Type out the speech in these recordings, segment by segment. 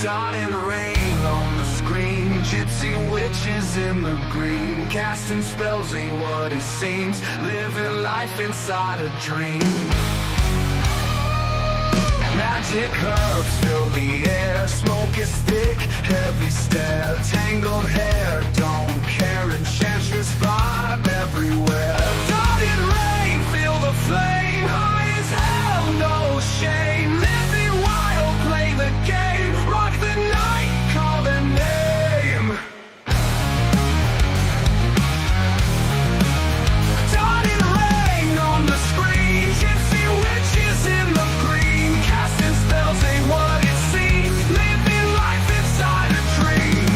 Dawn and rain on the screen, gypsy witches in the green, casting spells ain't what it seems, living life inside a dream. Magic herbs fill the air, smoke is thick, heavy stare, tangled hair, don't care, enchantress vibe everywhere. Dawn and rain, feel the flame, high as hell, no shame, living wild, play the game, rock the night, call the name. Dawn and rain on the screen, gypsy witches in the green, casting spells ain't what it seems, living life inside a dream.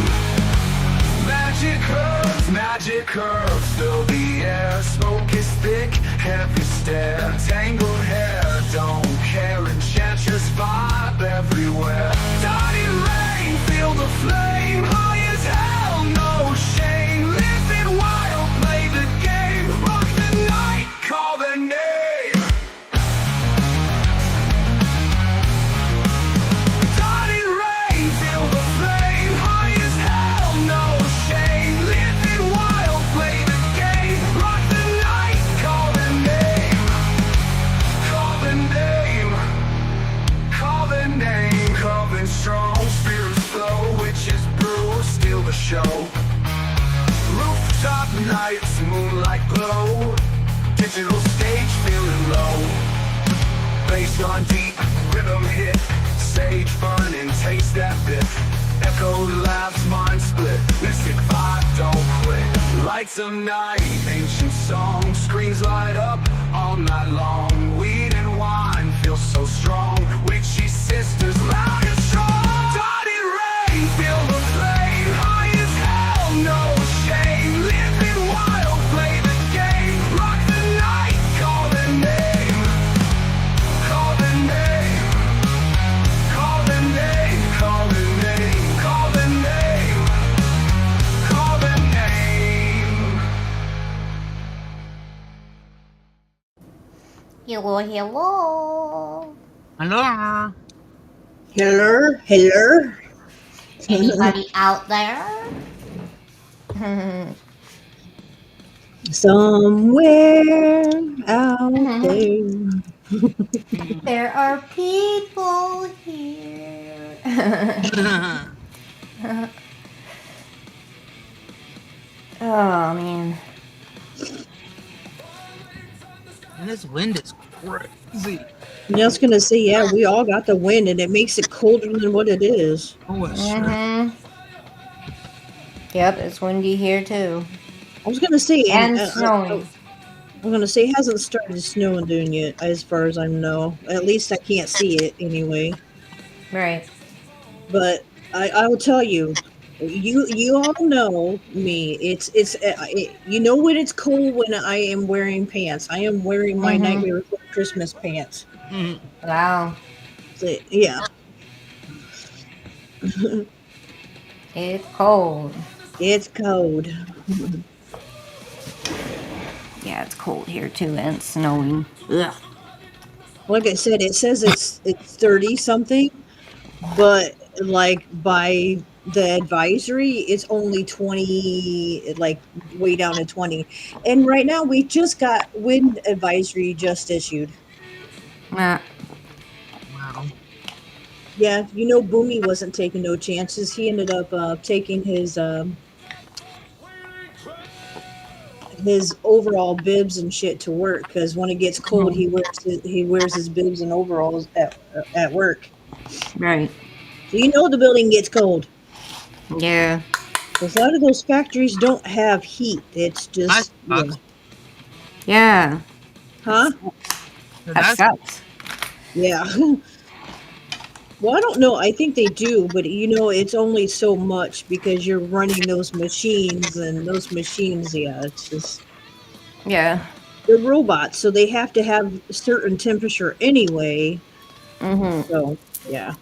Magic herbs fill the air, smoke is thick, heavy stare, tangled hair, don't care, enchantress vibe everywhere. Dawn and rain, feel the flame, high as hell, no shame, living wild, play the game, rock the night, call the name. Dawn and rain, feel the flame, high as hell, no shame, living wild, play the game, rock the night, call the name. Call the name, call the name, coming strong, spirits flow, witches brew, steal the show. Rooftop nights, moonlight glow, digital stage feeling low. Bass on deep, rhythm hit, sage fun and taste that bit. Echo laughs, mind split, mystic vibe, don't quit. Lights of night, ancient song, screens light up all night long. Weed and wine feel so strong, witchy sisters loud and strong. Dawn and rain, feel the flame, high as hell, no shame, living wild, play the game, rock the night, call the name. Call the name, call the name, call the name, call the name, call the name. Hello, hello. Hello. Hello. Anybody out there? Somewhere out there. There are people here. Oh, man. And this wind is crazy. I was gonna say, yeah, we all got the wind, and it makes it colder than what it is. Oh, it's sure. Mm-hmm. Yep, it's windy here, too. I was gonna say, And snowing. I'm gonna say, it hasn't started snowing doing yet, as far as I know. At least I can't see it anyway. Right. But I will tell you, you all know me. You know when it's cold when I am wearing pants. I am wearing my Nightmare Before Christmas pants. Wow. So, yeah. It's cold. It's cold. Yeah, it's cold here, too, and it's snowing. Ugh. Like I said, it says it's 30 something, but like by the advisory, it's only 20, like way down to 20. And right now, we just got wind advisory just issued. Nah. Wow. Yeah, Boomy wasn't taking no chances. He ended up taking his overall bibs and shit to work, because when it gets cold, he wears his bibs and overalls at work. Right. So the building gets cold. Yeah. Because a lot of those factories don't have heat. It's just Yeah. Huh? That sucks. Yeah. Well, I don't know. I think they do, but it's only so much because you're running those machines, and those machines, it's just Yeah. they're robots, so they have to have a certain temperature anyway. So, yeah.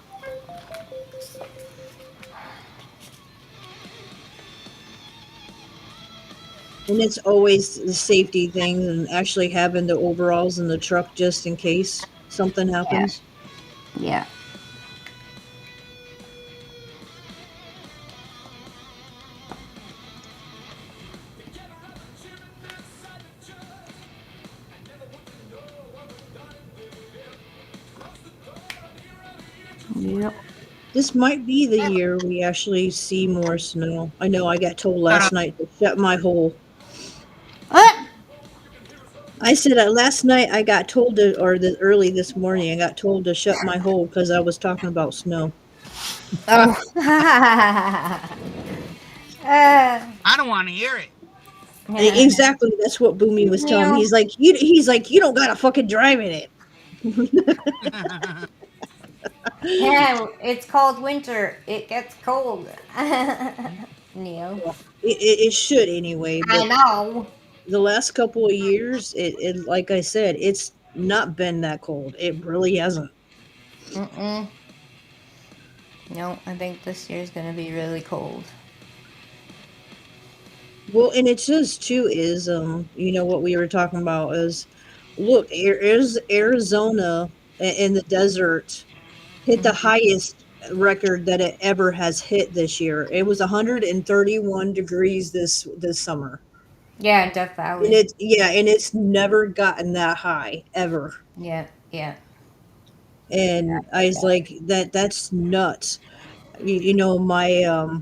And it's always the safety things and actually having the overalls in the truck just in case something happens. Yeah. Yep. This might be the year we actually see more snow. I know I got told Shut last up. night to shut my hole. What? I said last night I got told to, or early this morning I got told to shut my hole because I was talking about snow. Oh. uh, I don't want to hear it. Exactly, that's what Boomy was telling me. Neil. He's like, you don't gotta fucking drive in it. Yeah, it's called winter. It gets cold. Neil. It should anyway, I but know. the last couple of years, it like I said, it's not been that cold. It really hasn't. Mm-mm. No, I think this year's gonna be really cold. Well, and it says too is what we were talking about is look, is Arizona in the desert hit the Mhm. highest record that it ever has hit this year. It was 131 degrees this summer. Yeah, Death And Valley. it's yeah, and it's never gotten that high ever. Yeah, yeah. And I was Yeah. like, that's nuts. My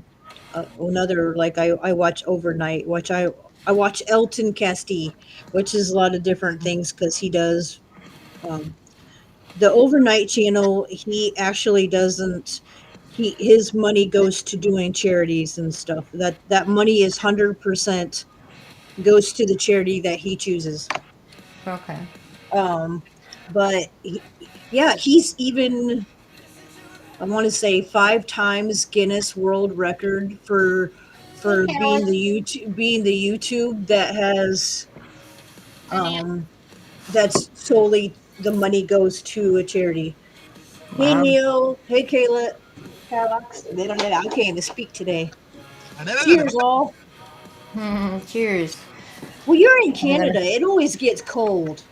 another like I watch overnight, which I watch Elton Castee, which is a lot of different things because he does um, the overnight channel. He actually doesn't. His money goes to doing charities and stuff. That money is 100% goes to the charity that he chooses. Okay. Um, but yeah, he's even I want to say 5 times Guinness World Record Hey, for Callie. being the YouTube that has Hi, Neil. um that's solely the money goes to a charity. Hey Wow. Neil, hey Kayla, Alex. They don't I can't even speak today. Cheers all. Cheers. Well, you're in I'm gonna. Canada. It always gets cold.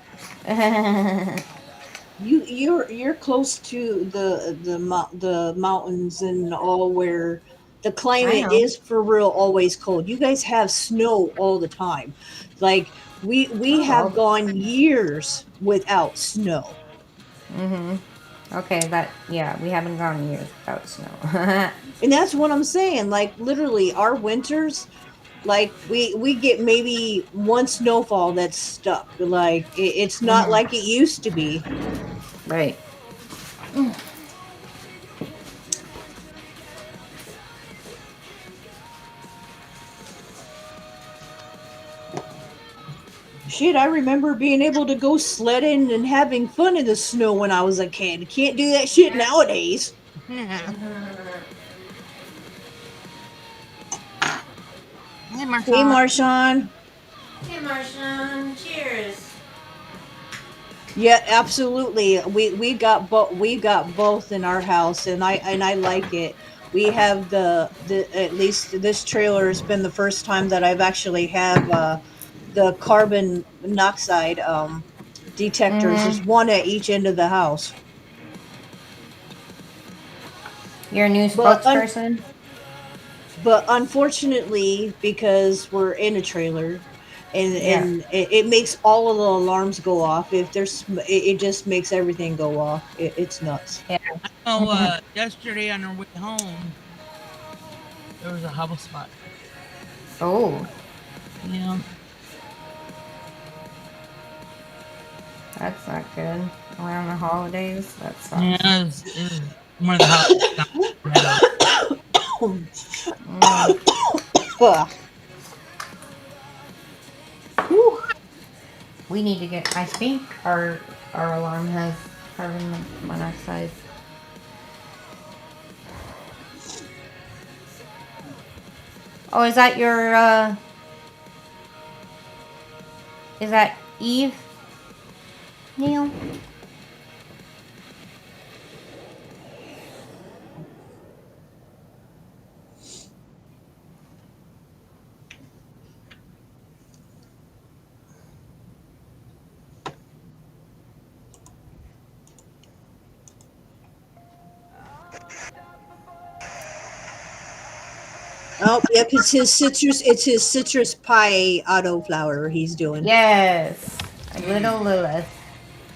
You're close to the mountains and all where the I climate know. is for real always cold. You guys have snow all the time. Like we Oh, have all the gone time. years without snow. Okay, that, yeah, we haven't gone years without snow. And that's what I'm saying. Like literally our winters, like we get maybe one snowfall that's stuck. Like it's not like it used to be. Right. Shit, I remember being able to go sledding and having fun in the snow when I was a kid. Can't do that shit nowadays. Hey, Hey, Marshawn. Marshawn. Hey, Marshawn. Cheers. Yeah, absolutely. We got both in our house, and I like it. We have the at least this trailer has been the first time that I've actually have the carbon monoxide detectors. There's one at each end of the house. You're a new But spokesperson? unfortunately, because we're in a trailer, and Yeah. it makes all of the alarms go off. If there's, it just makes everything go off. It's nuts. Yeah. Oh, yesterday on our way home, there was a hubble spot. Oh, Yeah. that's not good. Around the holidays, that Yeah, sucks. it was one of the houses down in the meadows. Mm. Ugh. Whew. We need to get. I think our alarm has carbon monoxide. Oh, is that your? Is that Eve? Neil? Oh, yep. It's his citrus. It's his citrus pie auto flower he's doing. Yes. A little Mm. Lilith.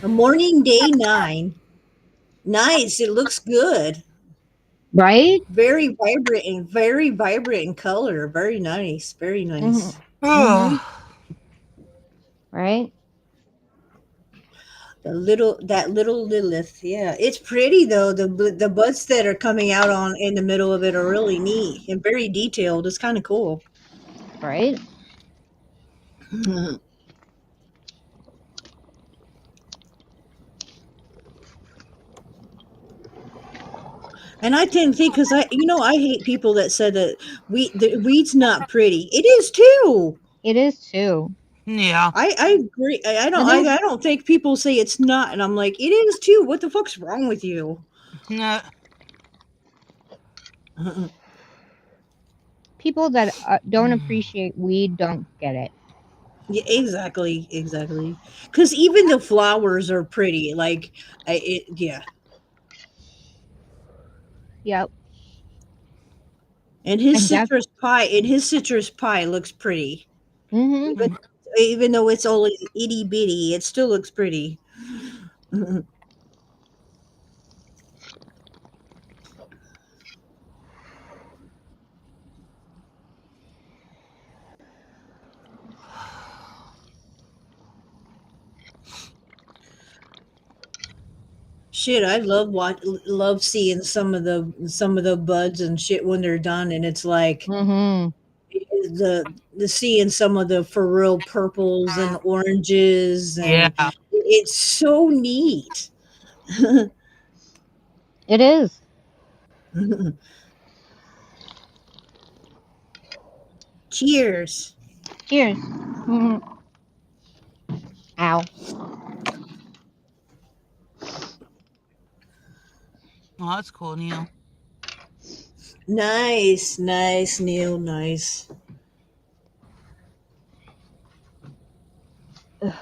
A morning day 9. Nice. It looks good. Right? Very vibrant in color. Very nice. Very Mhm. nice. Mhm. Right? That little Lilith. Yeah, it's pretty though. The buds that are coming out on in the middle of it are really neat and very detailed. It's kind of cool. Right? And I tend to think because I hate people that said that the weed's not pretty. It is too. It is too. Yeah. I agree. And there's I don't think people say it's not, and I'm like, it is too. What the fuck's wrong with you? No. people that don't appreciate weed don't get it. Yeah, exactly, exactly. Because even the flowers are pretty. Yeah. Yep. And And that's his citrus pie looks pretty. mhm. Even even though it's only itty bitty, it still looks pretty. Shit, I love seeing some of the buds and shit when they're done, and it's like Mhm. the seeing some of the for real purples and oranges, and Yeah. it's so neat. It is. Cheers. Cheers. Mhm. Ow. Oh, that's cool, Neil. Nice, nice, Neil, nice. Ugh.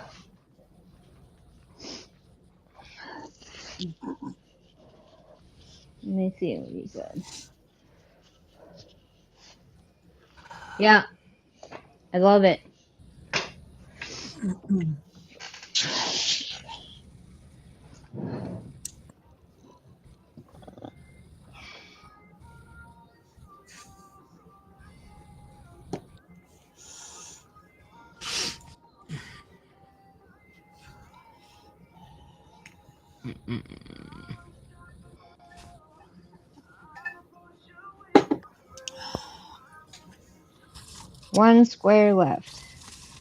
Let me see what you said. Yeah, I love it. One square left.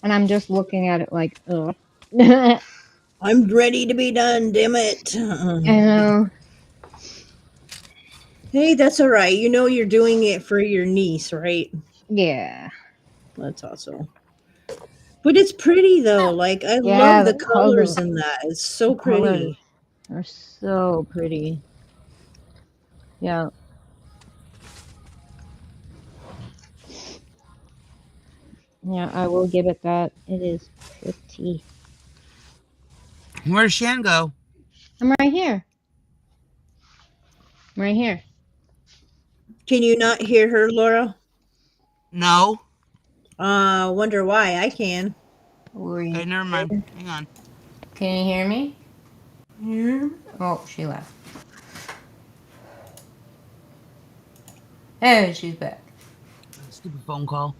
And I'm just looking at it like, ugh. I I'm ready to be done, damn it. know. Hey, that's all right. You know you're doing it for your niece, right? Yeah. That's awesome. But it's pretty though. Like I Yeah, love the colors in that. It's the so colors pretty. are so pretty. Yeah. Yeah, I will give it that. It is pretty. Where's Shan go? I'm right here. I'm right here. Can you not hear her, Laura? No. Wonder why. I can. Were you Okay, never mind. here? Hang on. Can you hear me? Yeah. Oh, she left. Hey, she's back. Stupid phone call.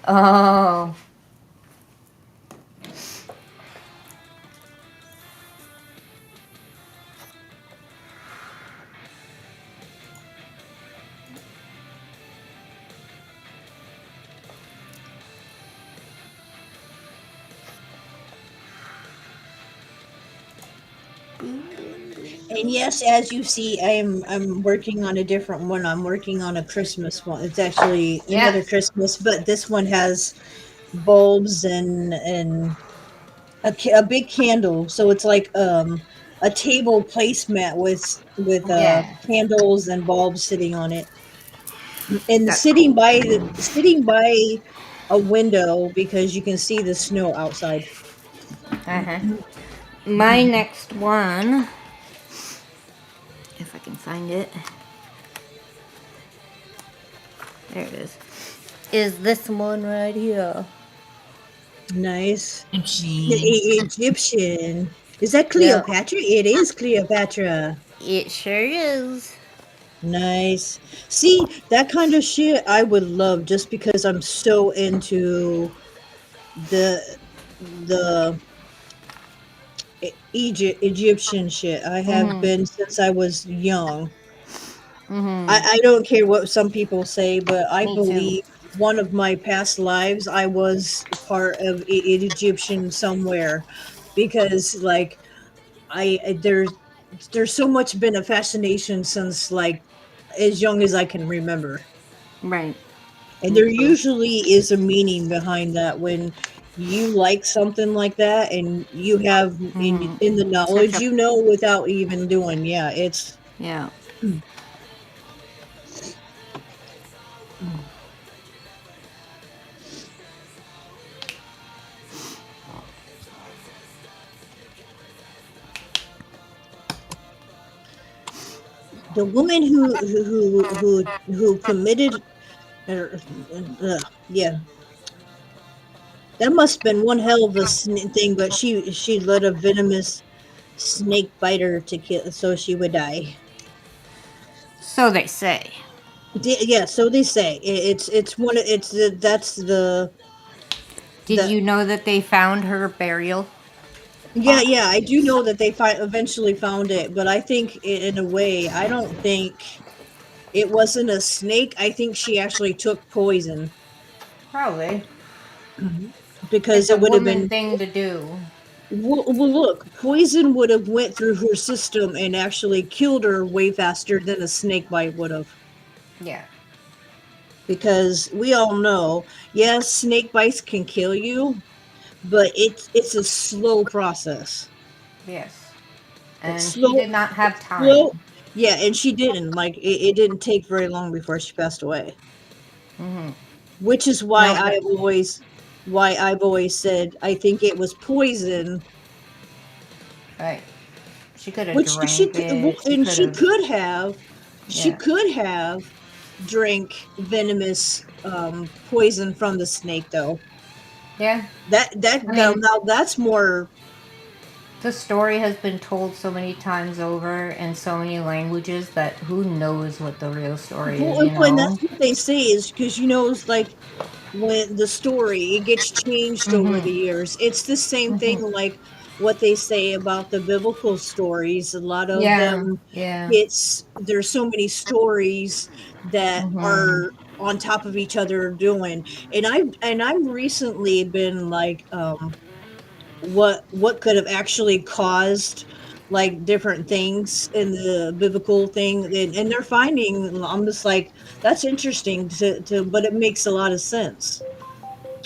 Oh. And yes, as you see, I'm working on a different one. I'm working on a Christmas one. It's actually another Yes. Christmas, but this one has bulbs and a big candle. So it's like a table placemat with Yeah. candles and bulbs sitting on it. And That's cool. sitting by a window because you can see the snow outside. Uh-huh. My next one, if I can find it, there it is this one right here. Nice. Gene. Egyptian. Is that Yeah. Cleopatra? It is Cleopatra. It sure is. Nice. See, that kind of shit I would love just because I'm so into the the Egyptian shit. I have Mhm. been since I was young. Mhm. I don't care what some people say, but I Me too. believe one of my past lives I was part of Egyptian somewhere because like there's so much been a fascination since like as young as I can remember. Right. And Me there too. usually is a meaning behind that when you like something like that and you have Mhm. in the Such knowledge a you know without even doing. Yeah, it's yeah. the woman who committed er, yeah, that must have been one hell of a thing, but she let a venomous snake bite her to kill so she would die. So they say. Yeah, so they say it's one of it's that's Did the you know that they found her burial yeah, plot? yeah, I do know that they eventually found it, but I think in a way, I don't think it wasn't a snake. I think she actually took poison Probably. because It's a it would have woman been thing to do. well, look, poison would have went through her system and actually killed her way faster than a snake bite would have. Yeah. Because we all know, yes, snake bites can kill you, but it's a slow process. Yes. It's And she slow. did not have It's slow. time. Yeah, and she didn't like it didn't take very long before she passed away. Mhm. Which is No, but why I've always said I think it was poison, right. She could have which drank it. She and could have. she Yeah. could have drank venomous poison from the snake though. Yeah. That I mean, now that's more the story has been told so many times over in so many languages that who knows what the real story is, you and that's know? what they say is because you know it's like when the story it gets changed over the Mhm. years. It's the same thing Mhm. like what they say about the biblical stories. A lot of Yeah. them Yeah. it's there's so many stories that Mhm. are on top of each other doing. I've recently been like what could have actually caused like different things in the biblical thing and they're finding I'm just like that's interesting to but it makes a lot of sense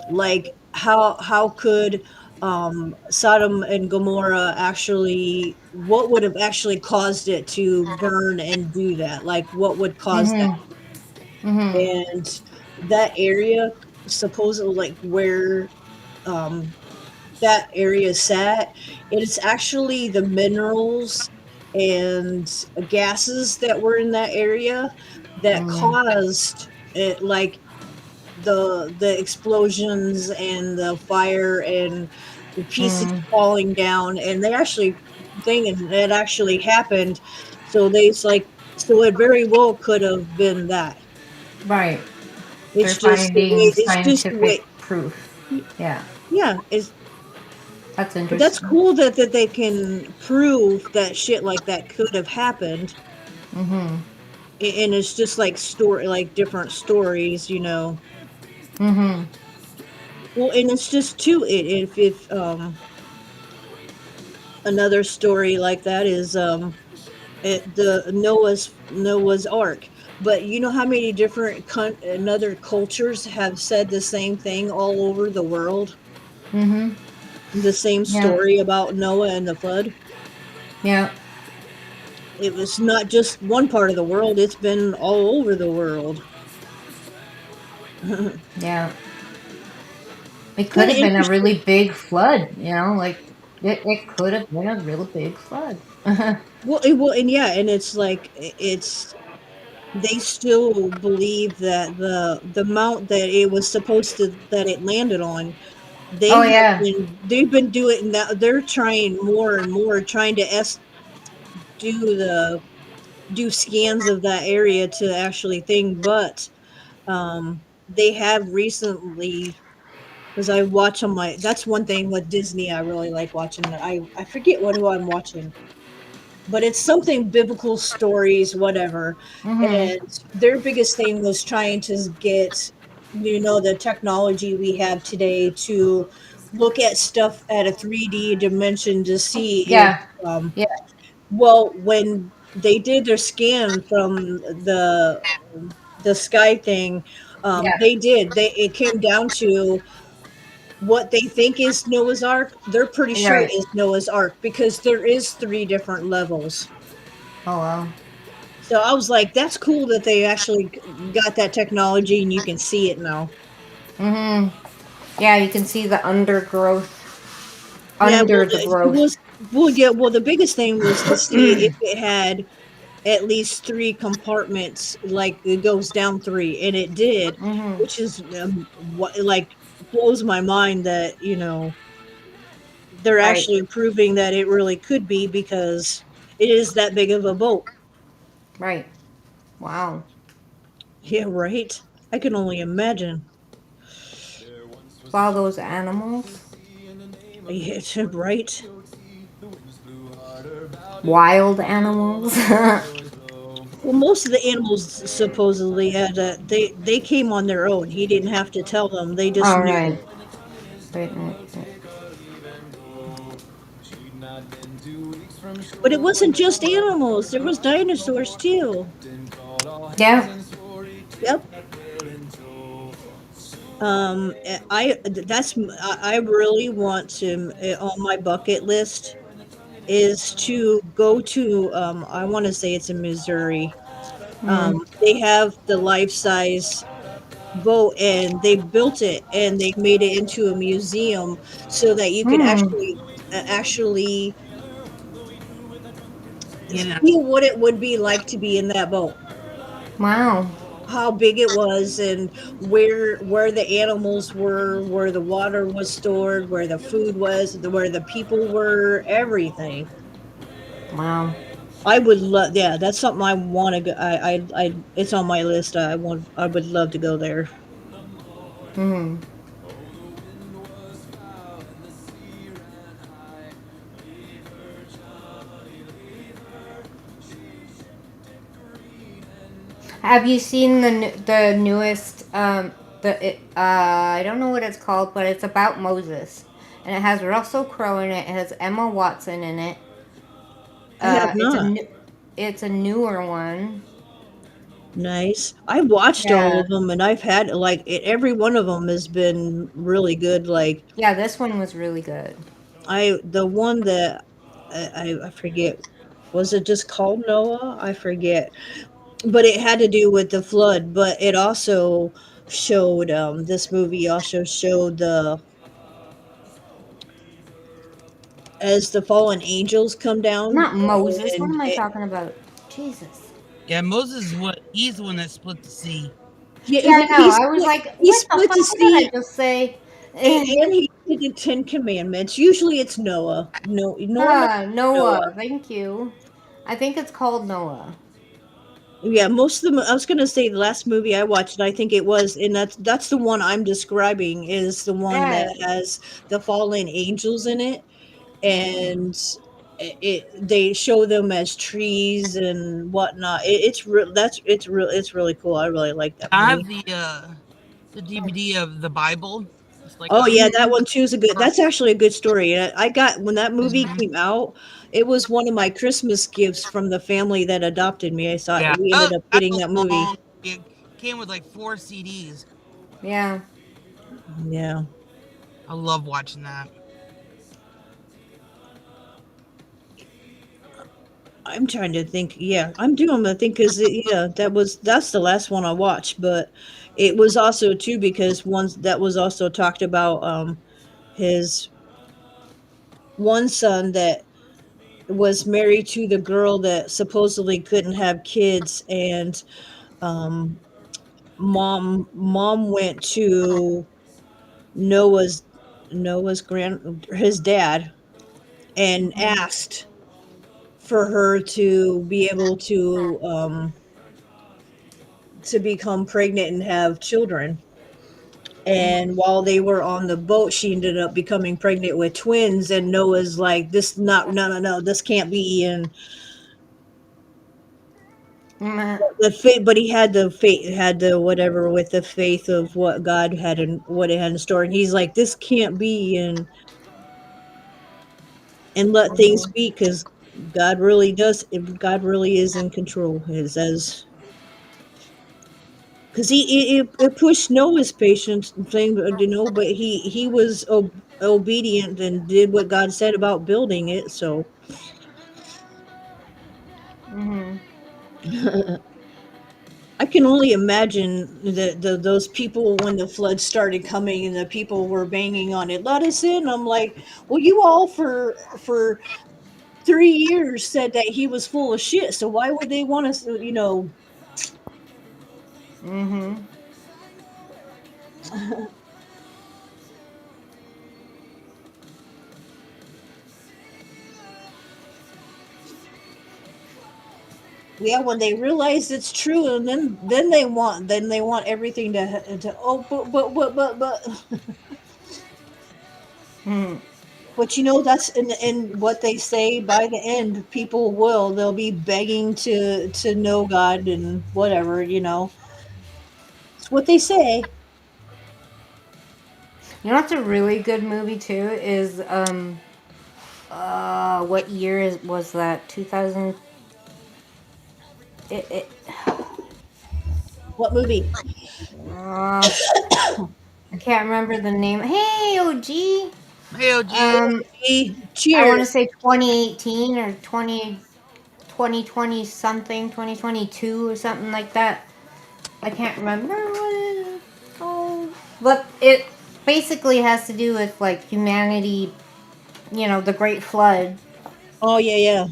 like how could Sodom and Gomorrah actually what would have actually caused it to burn and do that like what would cause that Mhm. Mhm. and that area supposedly like where um that area sat, it is actually the minerals and gases that were in that area that Mhm. caused it, like the explosions and the fire and the pieces Mhm. falling down, and they actually thinking that actually happened. So they's like, so it very well could have been that. Right. They're It's just the finding way. It's just the scientific way. proof. Yeah. Yeah, it's That's but that's interesting. cool that they can prove that shit like that could have happened, Mhm. and it's just like story, like different stories, you know. Mhm. Well, and it's just too it if another story like that is the Noah's Ark. But you know how many different another cultures have said the same thing all over the world, Mhm. the same Yeah. story about Noah and the flood. Yeah. It was not just one part of the world; it's been all over the world. Yeah. It Kind could of have been a interesting. really big flood, you know, like it could have been a real big flood. And yeah, and it's like it's they still believe that the mount that it was supposed to that it landed on, Oh yeah. they've been doing that. They're trying more and more, trying to do scans of that area to actually think, but they have recently, because I watch on my, that's one thing with Disney I really like watching. I forget who I'm watching, but it's something biblical stories, whatever. Mhm. And their biggest thing was trying to get, the technology we have today to look at stuff at a 3D dimension to see if, Yeah. um, Yeah. well, when they did their scan from the sky thing, Yeah. it came down to what they think is Noah's Ark. They're pretty sure Right. is Noah's Ark because there is three different levels. Oh wow. So I was like, that's cool that they actually got that technology and you can see it now. Mhm. Yeah, you can see the undergrowth Yeah, well, under the it growth. was, yeah, well, the biggest thing was to see if it had at least three compartments, like it goes down three, and it did, Mhm. which is what like blows my mind that they're Right. actually proving that it really could be because it is that big of a boat. Right. Wow. Yeah, right. I can only imagine. Wow, those animals. Yeah, right. Wild animals. Well, most of the animals supposedly had they came on their own. He didn't have to tell them; they just All knew. right. Right. Right. Right. But it wasn't just animals; there was dinosaurs too. Yeah. Yep. I really want to on my bucket list is to go to I want to say it's in Missouri. Mm. They have the life size boat and they built it and they made it into a museum so that you could Hmm. actually Yeah. see what it would be like to be in that boat, Wow. how big it was, and where the animals were, where the water was stored, where the food was, where the people were, everything. Wow. I would love, yeah, that's something I want to go. It's on my list. I would love to go there. Hmm. Have you seen the newest I don't know what it's called, but it's about Moses, and it has Russell Crowe in it. It has Emma Watson in it. I have It's a not. new, it's a newer one. Nice. I watched all Yeah. of them, and I've had every one of them has been really good. Like Yeah, this one was really good. the one that I forget, was it just called Noah? I forget, but it had to do with the flood. But it also showed this movie also showed the as the fallen angels come down, Not Moses. What and am I talking about? Jesus. Yeah, Moses is what he's the one that split the sea. yeah, Yeah, well, I know. I was like, he what the split the fuck? What did I sea. just say? And he did the Ten Commandments. Usually it's Noah. No, normally Noah. Noah. Thank you. I think it's called Noah. Yeah, most of them. I was gonna say the last movie I watched, I think it was, and that's the one I'm describing is the one that Yeah. has the fallen angels in it, and they show them as trees and whatnot. It's really cool. I really like that I movie. have the DVD of the Bible. It's like Oh yeah, that Mhm. one too is a good. That's actually a good story. And I got when that movie Mhm. came out, it was one of my Christmas gifts from the family that adopted me. I saw Yeah. we Oh, ended up that's getting that a movie. long. It came with like 4 CDs. Yeah. Yeah. I love watching that. I'm trying to think. Yeah, I'm doing the thing because yeah, that's the last one I watched, but it was also too because once that was also talked about his one son that was married to the girl that supposedly couldn't have kids, and um mom went to Noah's Noah's grand his dad and asked for her to be able to become pregnant and have children. And while they were on the boat, she ended up becoming pregnant with twins. And Noah's like, "This not no no no, this can't be." And Mm, the faith, but he had the faith, had the whatever with the faith of what God had and what it had in store. And he's like, "This can't be," and let things mhm, be because God really does. God really is in control. As because it pushed Noah's patience thing, but he was obedient and did what God said about building it. So mhm. I can only imagine those people when the flood started coming and the people were banging on it. Let us in. I'm like, well, you all for 3 years said that he was full of shit. So why would they want us? Mhm. Yeah, when they realize it's true, and then they want everything to oh but Mhm. but that's in what they say. By the end, people they'll be begging to know God and whatever. It's what they say. You know what's a really good movie too is what year was that? 2000. It What movie? uh, I can't remember the name. Hey, OG. Hey, OG. Um, I want to Cheers. say 2018 or 2020 something, 2022 or something like that. I can't remember what it is called. But it basically has to do with like humanity, the Great Flood. Oh yeah, yeah.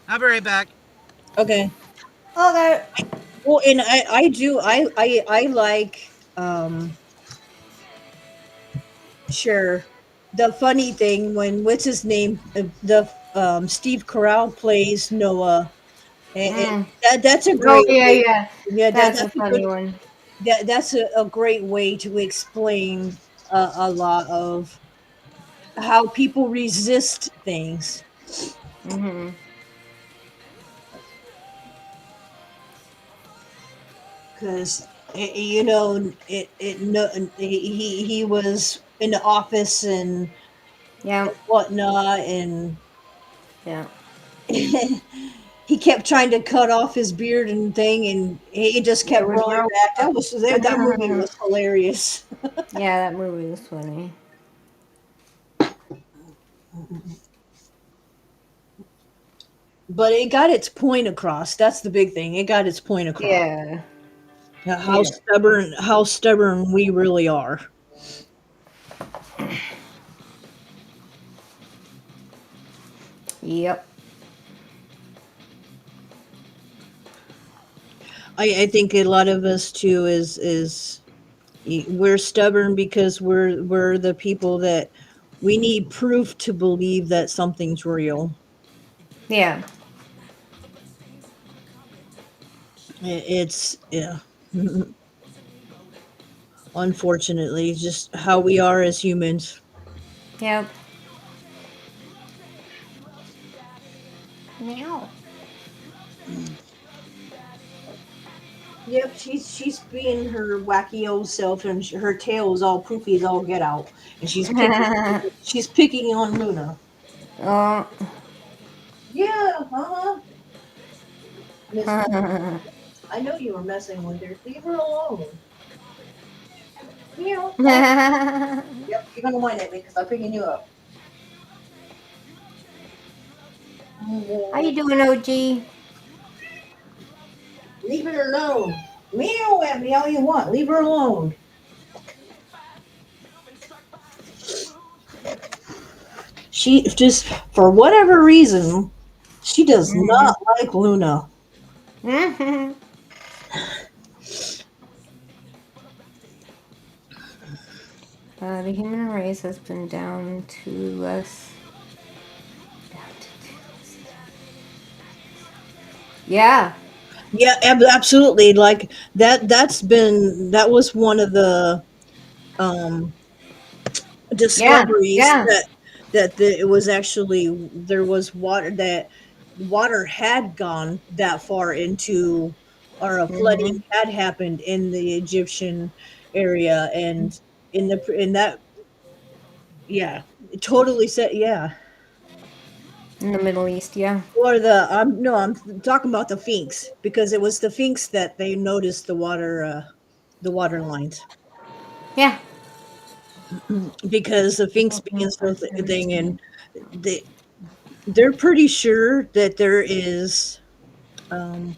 I'll be right back. Okay. Okay. Well, and I do I like sure. The funny thing when what's his name, the Steve Carell plays Noah. Mm. That's a Oh great yeah, way. yeah. Yeah, That's a that's a good. funny one. That's a great way to explain a lot of how people resist things Mhm. because it no he was in the office and Yeah. whatnot and Yeah. he kept trying to cut off his beard and thing, and he just It kept was growing real. back. That movie was hilarious. Yeah, that movie was funny. But it got its point across. That's the big thing. It got its point across. Yeah. How Yeah. stubborn we really are. Yep. I think a lot of us too is we're stubborn because we're the people that we need proof to believe that something's real. Yeah. It's yeah. Unfortunately, just how we are as humans. Yep. Meow. Yep, she's being her wacky old self, and her tail is all poofy as all get out, and she's picking on Luna. Oh. Yeah, Miss. I know you were messing with her. Leave her alone. Meow. Yep, you're gonna whine at me because I'm picking you up. How you doing, OG? Leave her alone. Meow at me all you want. Leave her alone. She just, for whatever reason, she does Mhm. not like Luna. Mhm. The human race has been down to less. Down to two less. Yeah. Yeah, absolutely. Like that was one of the um Yeah. discoveries Yeah. it was actually there was water that water had gone that far into or a flooding Mhm. had happened in the Egyptian area and in that yeah it totally said yeah In the Middle East, yeah. or the no I'm talking about the Sphinx because it was the Sphinx that they noticed the water lines Yeah. because the Sphinx being so thing and Understand. they they're pretty sure that there is um,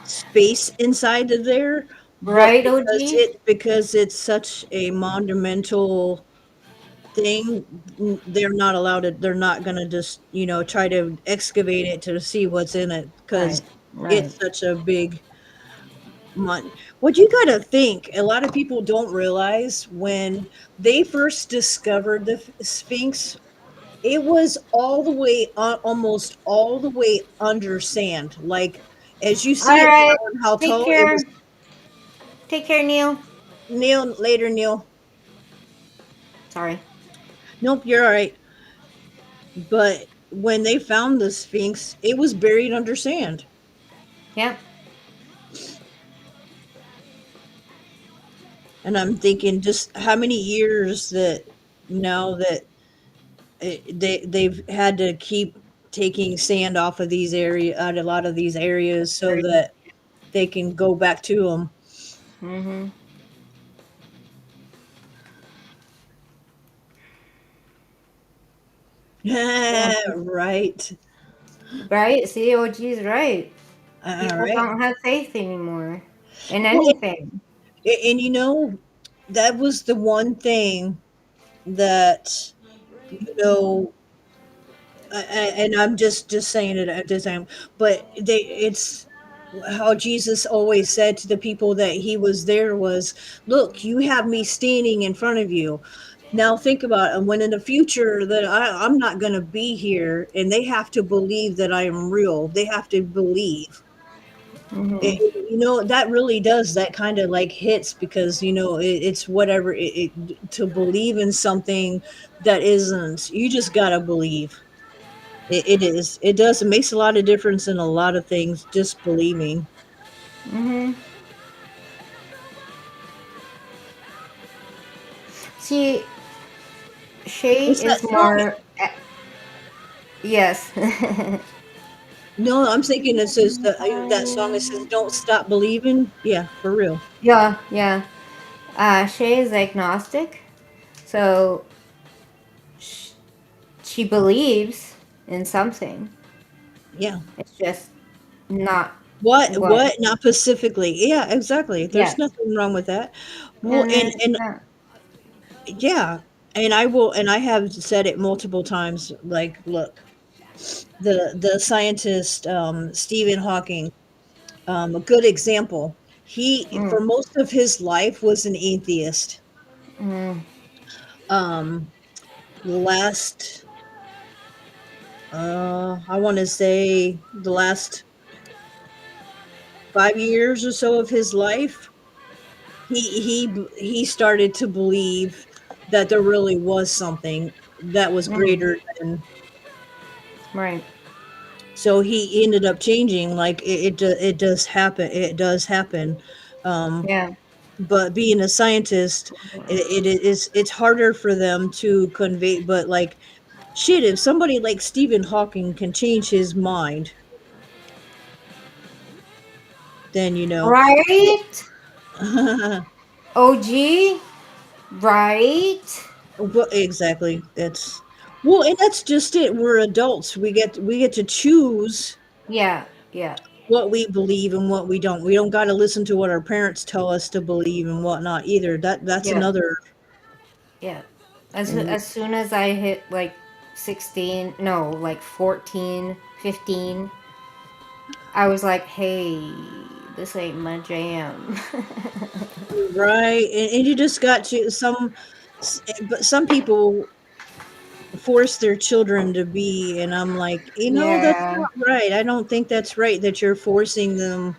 space inside of there, but Right, OG? because it's such a monumental thing, they're not allowed to. They're not going to just try to excavate it to see what's in it because Right. Right. it's such a big. What you got to think, a lot of people don't realize when they first discovered the Sphinx. It was all the way almost all the way under sand, like, as you All see it right. now and how Take tall it care. was. Take care, Neil. Neil, later, Neil. Sorry. Nope, you're all right. But when they found the Sphinx, it was buried under sand. Yep. And I'm thinking just how many years that now that they've had to keep taking sand off of these area out a lot of these areas so that they can go back to them. Mm-hmm. Yeah. Right. Right? See, OG's right. All People right. don't have faith anymore in Well, anything. and that was the one thing that you know, and I'm just saying it at this time, but it's how Jesus always said to the people that he was there was, "Look, you have me standing in front of you." Now think about it. When in the future that I'm not going to be here, and they have to believe that I am real. They have to believe. Mm-hmm. That really does that kind of like hits because it's whatever to believe in something that isn't you just gotta believe it does it makes a lot of difference in a lot of things just believing. Mm-hmm. See, Shay What's that is song? more. Yes. No, I'm thinking it says that song, it says don't stop believing, yeah, for real. Yeah, yeah. Shay is agnostic, so she believes in something. Yeah, It's just not what. what not specifically, yeah, exactly, there's Yes. nothing wrong with that. Well, And and then, and yeah, and I have said it multiple times, like, look, the scientist, Stephen Hawking, a good example. He, mm, for most of his life, was an atheist. mm, Um, the last, I want to say, the last 5 years or so of his life, he started to believe that there really was something that was mm, greater than. right. So he ended up changing. Like it does happen. It does happen. Um, Yeah. but being a scientist, it's harder for them to convey. But like shit, if somebody like Stephen Hawking can change his mind, then Right? OG? Right? well, exactly. That's well, and that's just it. We're adults. We get to choose Yeah, yeah, what we believe and what we don't. We don't got to listen to what our parents tell us to believe and whatnot either. That's yeah, another. yeah. As, And as soon as I hit like 16, no, like 14, 15, I was like, hey, this ain't my jam. right, and you just got to but some people force their children to be, and I'm like, that's Yeah. not right. I don't think that's right that you're forcing them.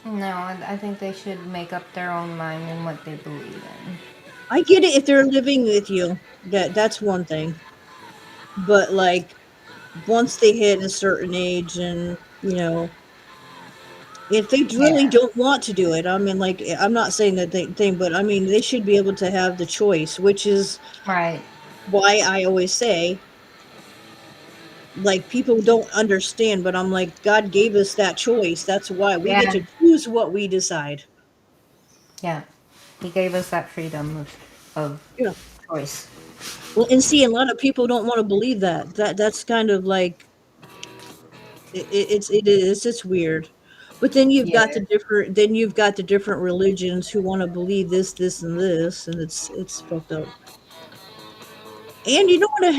No, I think they should make up their own mind in what they believe in. I get it if they're living with you. That's one thing. But like once they hit a certain age and, if they really Yeah. don't want to do it, I mean, like, I'm not saying that thing, but I mean, they should be able to have the choice, which is Right. why I always say, like, people don't understand, but I'm like, God gave us that choice. That's why we get Yeah. to choose what we decide. Yeah. He gave us that freedom of Yeah. choice. Well, and see, a lot of people don't want to believe that. That's kind of like it's weird. But then you've Yeah. got the different religions who want to believe this, and this, and it's fucked up. And you know what?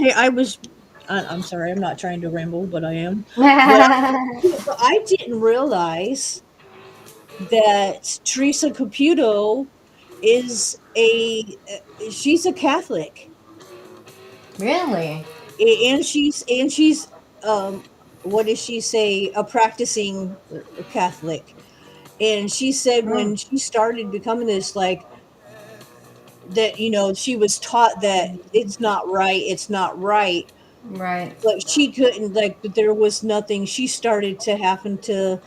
I'm sorry, I'm not trying to ramble, but I am. But I didn't realize that Teresa Caputo is she's a Catholic, Really? and she's what does she say? A practicing Catholic. And she said Mm. when she started becoming this, like, that, she was taught that it's not right, Right. but she couldn't, like, but there was nothing. She started to having to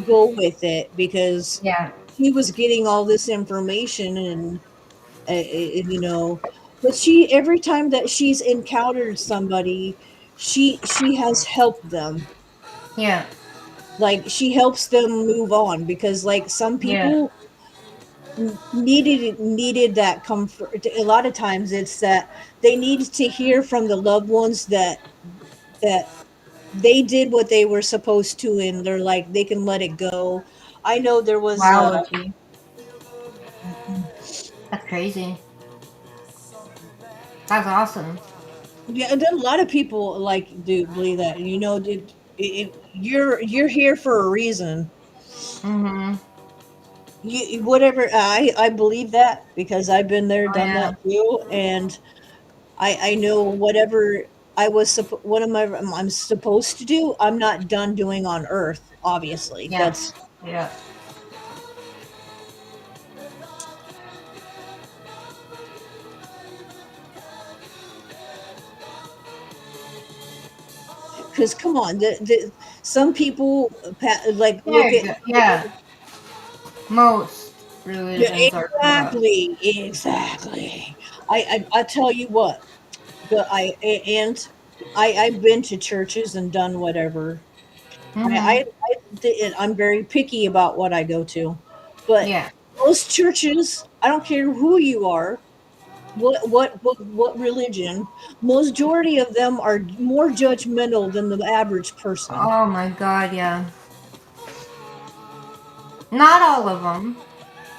go with it because Yeah. she was getting all this information, and but she every time that she's encountered somebody, she has helped them. Yeah. Like, she helps them move on because, like, some Yeah. people needed that comfort. A lot of times it's that they need to hear from the loved ones that they did what they were supposed to, and they're like, they can let it go. I know there was Wow, Loki. That's crazy. That's awesome. yeah, and then a lot of people, like, do believe that, you're here for a reason. Mm-hmm. Whatever. I believe that because I've been there, Oh done yeah. that too, and I know whatever what am I'm supposed to do, I'm not done doing on earth, obviously. Yeah. That's Yeah. because come on, some people like There look you at go. Yeah. Most religions are corrupt. exactly. I tell you what, and I've been to churches and done whatever. Mm-hmm. I'm very picky about what I go to, but Yeah. most churches, I don't care who you are, what religion, majority of them are more judgmental than the average person. Oh my God. Yeah. Not all of them,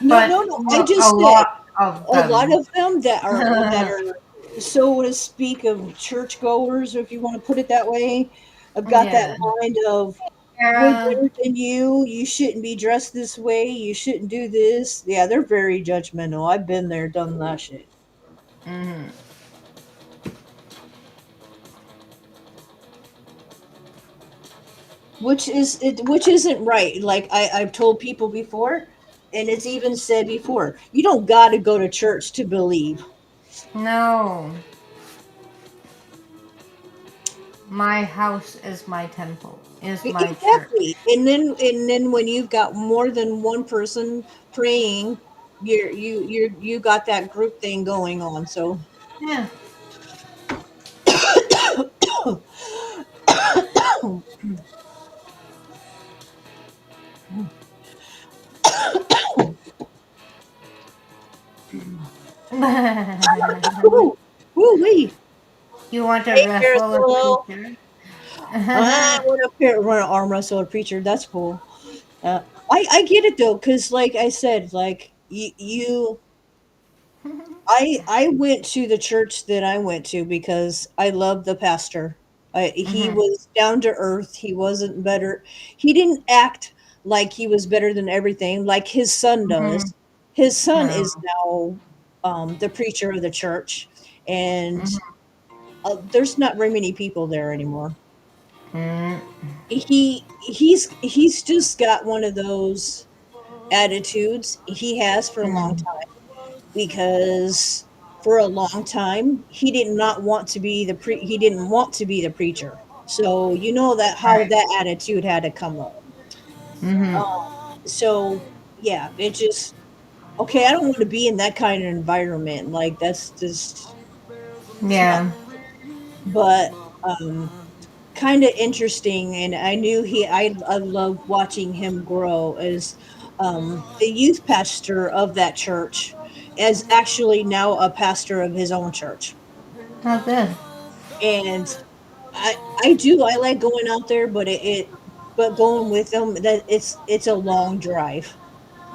No, but no, no. I a just said lot of a lot them. of them that are so to speak of churchgoers, if you want to put it that way, have got that Yeah. mind of we're Yeah. better than you. You shouldn't be dressed this way. You shouldn't do this. Yeah, they're very judgmental. I've been there, done that shit. Mm-hmm. Which isn't right. Like I've told people before, and it's even said before, you don't got to go to church to believe. No. My house is my temple. Is my church. Exactly. And then when you've got more than one person praying, you got that group thing going on. So Yeah. woo, wee. You want to Hey, wrestle a Marisol. preacher? I want to arm wrestle a preacher. That's cool. Uh, I get it though, because like I said, like I went to the church that I went to because I loved the pastor. He Mhm. was down to earth. He wasn't better. He didn't act like he was better than everything, like his son Mhm. does. His son No. is now the preacher of the church, and Mhm. there's not very many people there anymore. Mm, He's just got one of those attitudes he has for a long mm, time, because for a long time he did not want to be he didn't want to be the preacher. So you know that how right. that attitude had to come up. Mm-hmm. So yeah, it just okay. I don't want to be in that kind of environment. Like that's just it's not. Yeah. But kind of interesting, and I knew I love watching him grow as the youth pastor of that church is actually now a pastor of his own church. Oh, good. And I like going out there, but but going with them, that it's a long drive.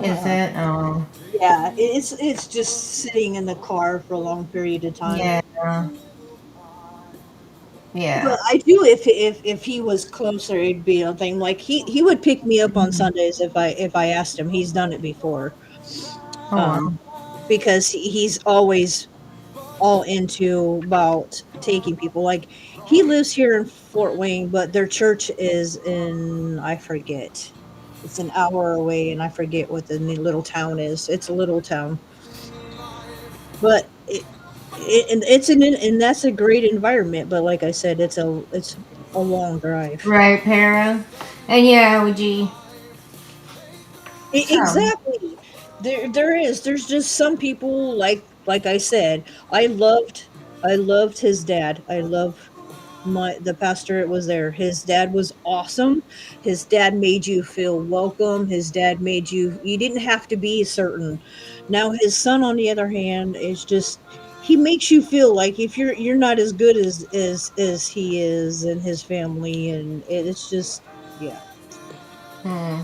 Is uh, it? Oh, yeah, it's just sitting in the car for a long period of time. yeah. But Yeah. I do, if he was closer, it'd be a thing. Like he would pick me up on Mhm. Sundays if I asked him. He's done it before. Oh, wow. Um, because he's always all into about taking people. Like he lives here in Fort Wayne, but their church is in I forget. It's an hour away, and I forget what the little town is. It's a little town, but and and that's a great environment. But like I said, it's a long drive. Right, Para. And yeah, would you? So, Exactly. There's just some people like I said, I loved his dad. I love the pastor it was there. His dad was awesome. His dad made you feel welcome. His dad made you didn't have to be certain. Now his son on the other hand is just he makes you feel like if you're not as good as he is and his family, and it's just yeah. hmm.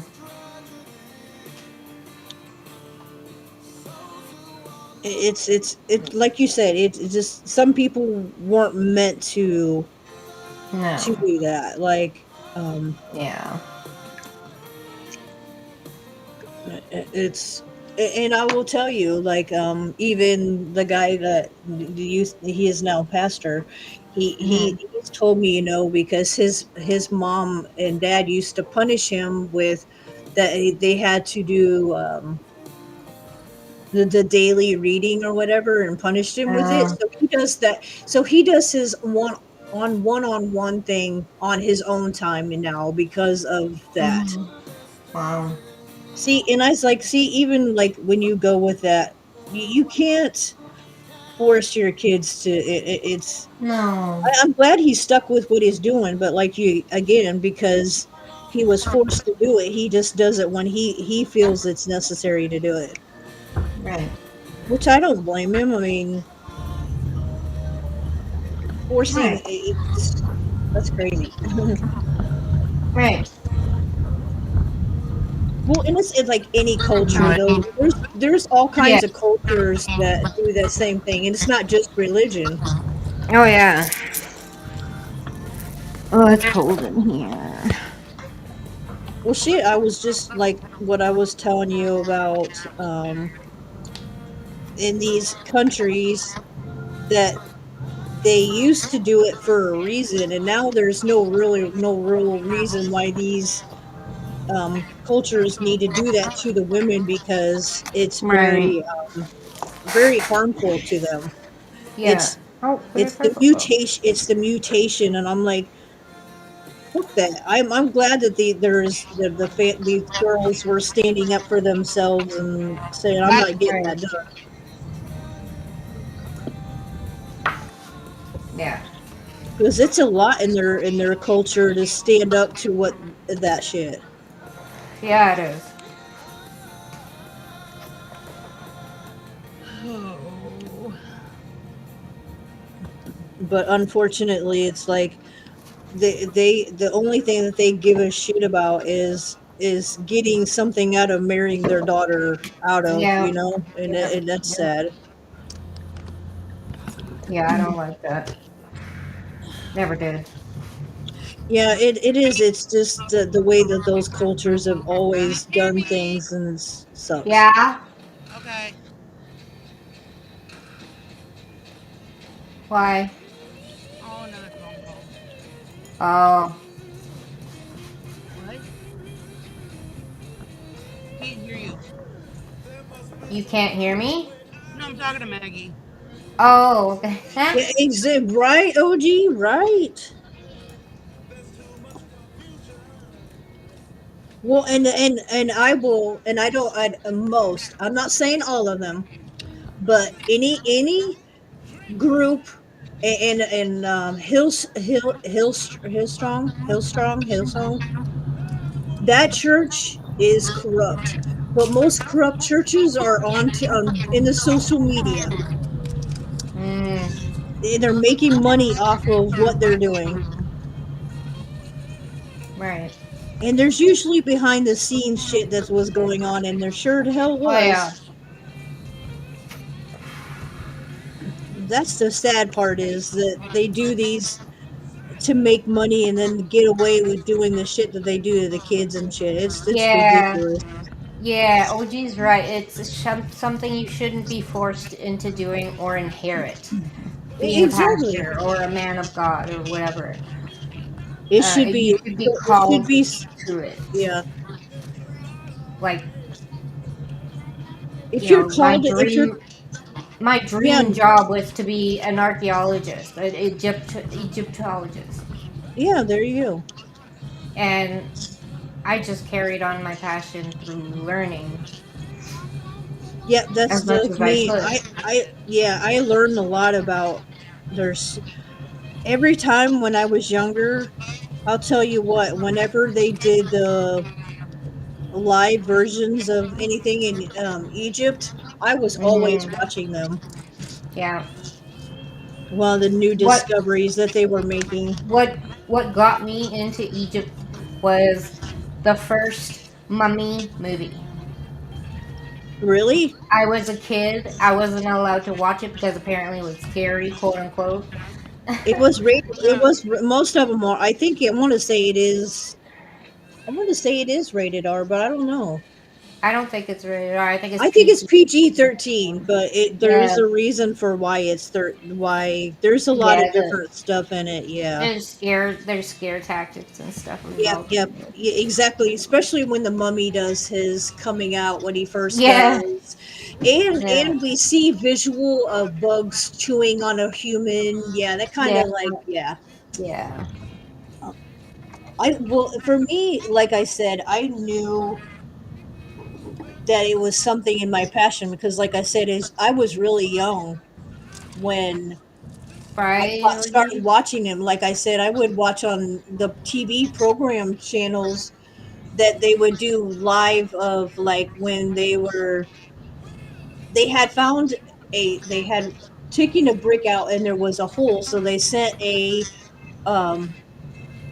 It's like you said, it's just some people weren't meant to No. do that. Like Yeah. it's and I will tell you, like even the guy that he is now pastor, Hmm. he's told me, because his mom and dad used to punish him with that they had to do the daily reading or whatever, and punished him with it. Uh, So he does that. So he does his one-on-one thing on his own time and now because of that. mhm. Wow. See, and I was like, see, even like when you go with that, you can't force your kids to. No. I'm glad he stuck with what he's doing, but like you again, because he was forced to do it, he just does it when he feels it's necessary to do it. Right. Which I don't blame him. I mean, forcing Right. that's crazy. Right. Well, and it's like any culture No, though. There's all Yeah. kinds of cultures that do that same thing, and it's not just religion. Oh, yeah. Oh, it's cold in here. Well, shit, I was just like what I was telling you about in these countries that they used to do it for a reason, and now there's no real reason why these cultures need to do that to the women because it's Right. very harmful to them. Yeah. It's Oh, there's it's the purple stuff. mutation. It's the mutation, and I'm like, fuck that. I'm glad that these girls were standing up for themselves and saying, I'm not getting Right. that done, Yeah. because it's a lot in their culture to stand up to what that shit. Yeah, it is. oh, But unfortunately, it's like the only thing that they give a shit about is getting something out of marrying their daughter out of, Yeah. Yep. and that's Yep. sad. Yeah, I don't like that. Never did. Yeah, it is. It's just the way that those cultures have always hear done me. things, and it sucks. Yeah. Okay. Why? Oh, What? Can't hear you. you can't hear me? No, I'm talking to Maggie. Oh, okay. Yeah, right, OG, right. Well, and I will, and I don't. Most. I'm not saying all of them, but any group and Hillstrong, that church is corrupt. But most corrupt churches are on in the social media. Mm, They're making money off of what they're doing. right. And there's usually behind the scenes shit that was going on, and there sure the hell Oh yeah. was. That's the sad part is that they do these to make money and then get away with doing the shit that they do to the kids and shit. It's Yeah. ridiculous. Yeah, OG's right. It's something you shouldn't be forced into doing or inherit. Being a Exactly. pastor or a man of God or whatever. It should You be. should be It should called be. to it. Yeah. Like, If you're called, if you're my yeah, dream job was to be an archaeologist, an Egyptologist. yeah. There you go. And I just carried on my passion through learning Yeah, that's as much like as I me. could. Yeah, I learned a lot about. There's every time when I was younger. I'll tell you what. Whenever they did the live versions of anything in Egypt, I was always Hmm. watching them. Yeah. One of the new What discoveries that they were making. what what got me into Egypt was the first Mummy movie. Really? I was a kid. I wasn't allowed to watch it because apparently it was scary, quote unquote. It was rated. It was most of them are. I think I want to say it is. I want to say it is rated R, but I don't know. I don't think it's rated R. I think it's I think it's PG. PG-13, but there's Yeah, a reason for why why there's a lot yeah. of different stuff in it. Yeah. There's scare tactics and stuff Yep, involved yep, in it. yeah, exactly. Especially when the mummy does his coming out when he first Yeah, does, yeah, and we see visual of bugs chewing on a human. Yeah, that kind yeah, of like yeah. yeah. I well for me, like I said, I knew that it was something in my passion because, like I said, is I was really young when Right, started OG? watching him. Like I said, I would watch on the TV program channels that they would do live of like when they had found they had taken a brick out and there was a hole, so they sent um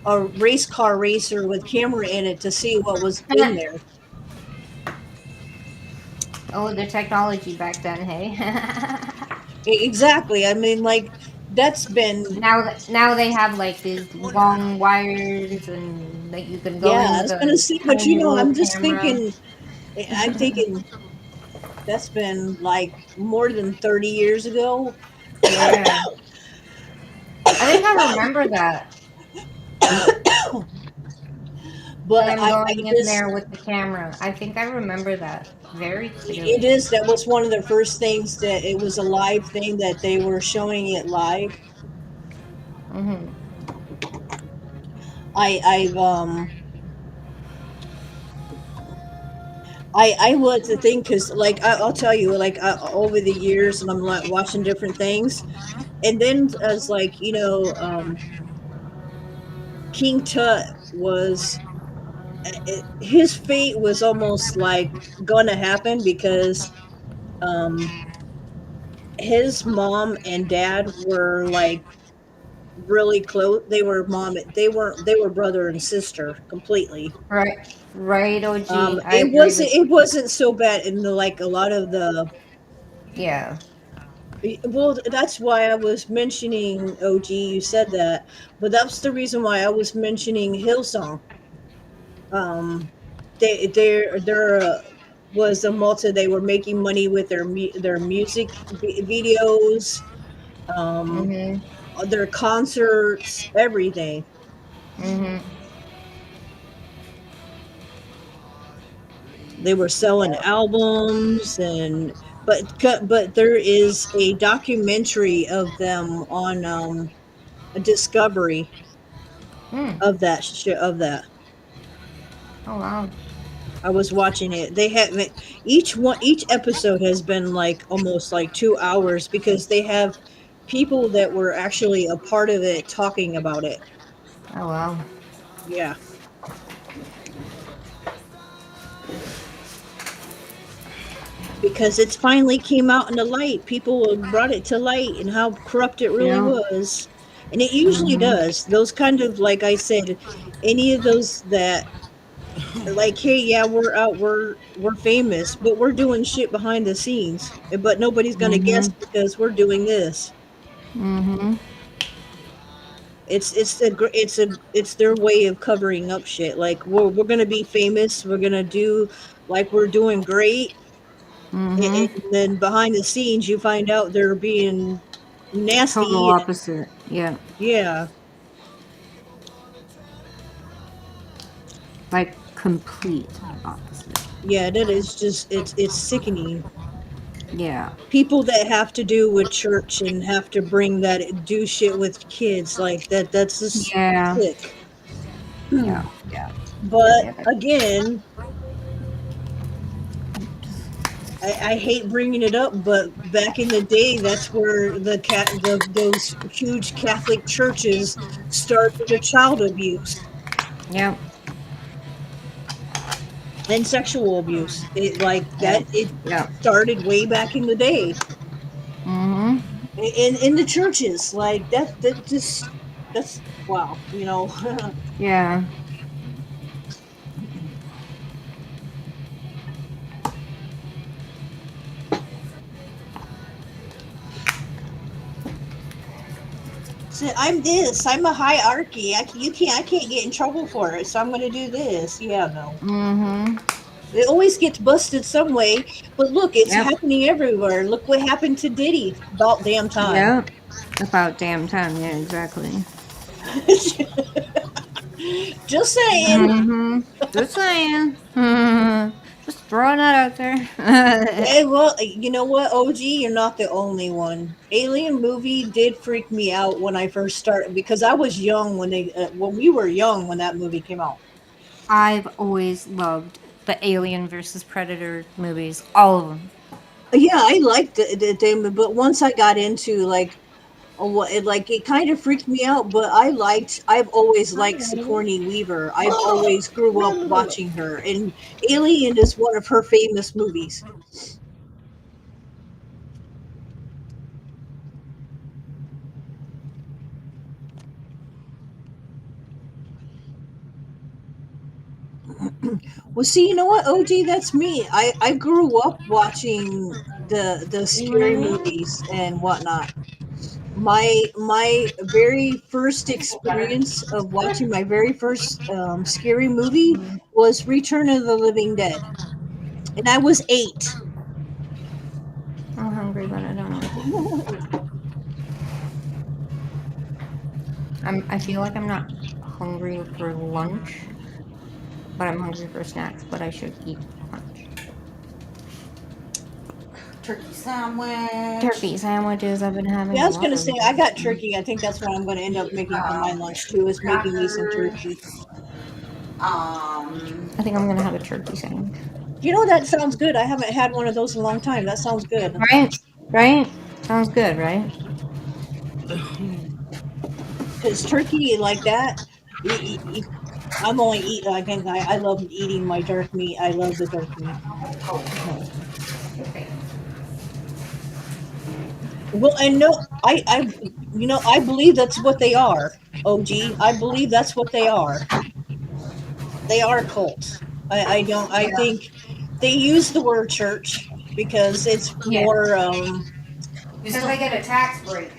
a race car racer with camera in it to see what was in there. Oh, the technology back then, hey. Exactly. I mean, like that's been Now they have like these long wires and that you can go yeah. in I with was gonna a say, but tiny little I'm just camera. thinking. I'm thinking that's been like more than 30 years ago. Yeah. I think I remember that. But Them I going in just there with the camera. I think I remember that very it clearly. is that was one of the first things that it was a live thing that they were showing it live. Hmm. I've I was the thing because like I'll tell you like over the years and I'm like watching different things and then as like King Tut was his fate was almost like gonna happen because um his mom and dad were like really close. They were they were brother and sister completely. Right, right, OG. I agree with It wasn't so bad in the like a lot of the yeah. well that's why I was mentioning OG you said that, but that's the reason why I was mentioning Hillsong. Um there was a multi they were making money with their music videos, um Hmm. their concerts, everything. Mhm. They were selling albums and but there is a documentary of them on a Discovery Mm. of that of that. Oh wow. I was watching it. They have each episode has been like almost like 2 hours because they have people that were actually a part of it talking about it. Oh wow. Yeah, because it's finally came out in the light. People brought it to light and how corrupt it really Yeah. was. And it usually Mhm. does. Those kind of like I said, any of those that like, hey, yeah, we're out, we're famous, but we're doing shit behind the scenes. But nobody's gonna guess Mhm. because we're doing this. Mhm. It's their way of covering up shit. Like we're gonna be famous. We're gonna do like we're doing great, Mhm. and then behind the scenes, you find out they're being Total nasty. And opposite. Yeah. yeah, Like complete opposite. yeah, that is just it's sickening. Yeah. People that have to do with church and have to bring that do shit with kids like that. That's just Yeah. sick. Yeah. Yeah. Yeah. But Yeah. Yeah. again, I hate bringing it up, but back in the day, that's where those huge Catholic churches started the child abuse Yep. and sexual abuse. It like Yep. that. It Yep. started way back in the day Mhm. in the churches. Like that just that's wow. You know. Yeah. So I'm this. I'm a hierarchy. I can't get in trouble for it. So I'm going to do this. Yeah, no. Mhm. It always gets busted some way. But look, it's Yep. happening everywhere. Look what happened to Diddy. About damn time. Yep. About damn time. Yeah. Exactly. Just saying. Mhm. Just saying. Just throwing that out there. Hey, well, you know what, OG, you're not the only one. Alien movie did freak me out when I first started because I was young when we were young when that movie came out. I've always loved the Alien versus Predator movies. All of them. Yeah, I liked the but once I got into like what it like it kind of freaked me out, but I've always liked Sigourney Weaver. I've always grew up watching her, and Alien is one of her famous movies. Well, see, you know what, OG, that's me. I grew up watching the scary movies and whatnot. My very first experience of watching my very first scary movie was Return of the Living Dead, and I was 8. I'm hungry, but I don't know what to eat. I feel like I'm not hungry for lunch, but I'm hungry for snacks. But I should eat lunch. Turkey sandwich. Turkey sandwiches. I've been having Yeah, I a was lot gonna of say I got them. turkey. I think that's what I'm gonna end up making for my Um, lunch too. Is making me some turkey. crackers. Um, I think I'm gonna have a turkey sandwich. You know that sounds good. I haven't had one of those in a long time. That sounds good. Right? Right? Sounds good, right? Because turkey like that, I'm only eat. I think I love eating my dark meat. I love the dark meat. Okay. Well, and no, I believe that's what they are. OG, I believe that's what they are. They are cults. I don't. I Yeah. think they use the word church because it's Yeah. more. Because I get a tax break.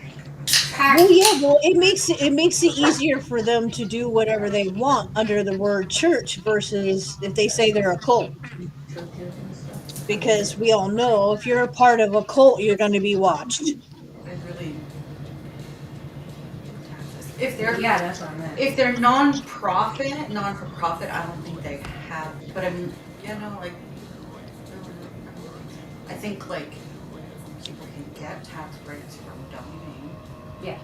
Well, Tax. yeah. Well, it makes it easier for them to do whatever they want under the word church versus if they say they're a cult. Because we all know if you're a part of a cult, you're going to be watched. I really If they're Yeah, that's what I meant. if they're non-profit, non-for-profit, I don't think they have. But I'm, like, I think like people can get tax breaks from donating, Yeah.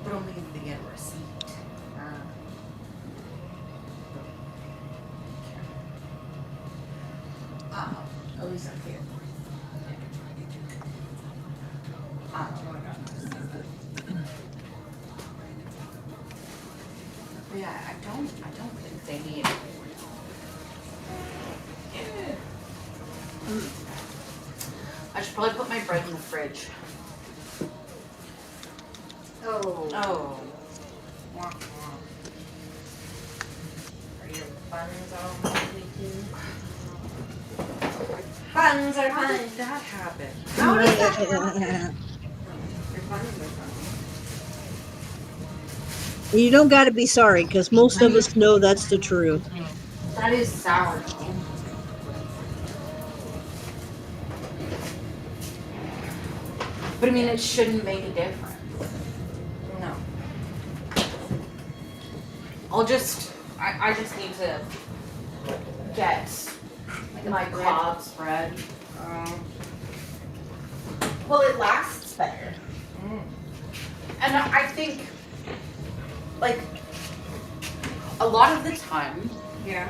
but only if they get a receipt. At least up here. Yeah, I don't think they need. I should probably put my bread in the fridge. Oh. Oh. Wah, wah. Are your buns all moving too? Buns are How fun. did that happen? How does that happen? Your buns are fun. You don't got to be sorry, because most of us know that's the truth. That is sour though. But I mean, it shouldn't make a difference. No. I just need to get my Cobb's bread. Well, it lasts better. And I think, like, a lot of the time Yeah.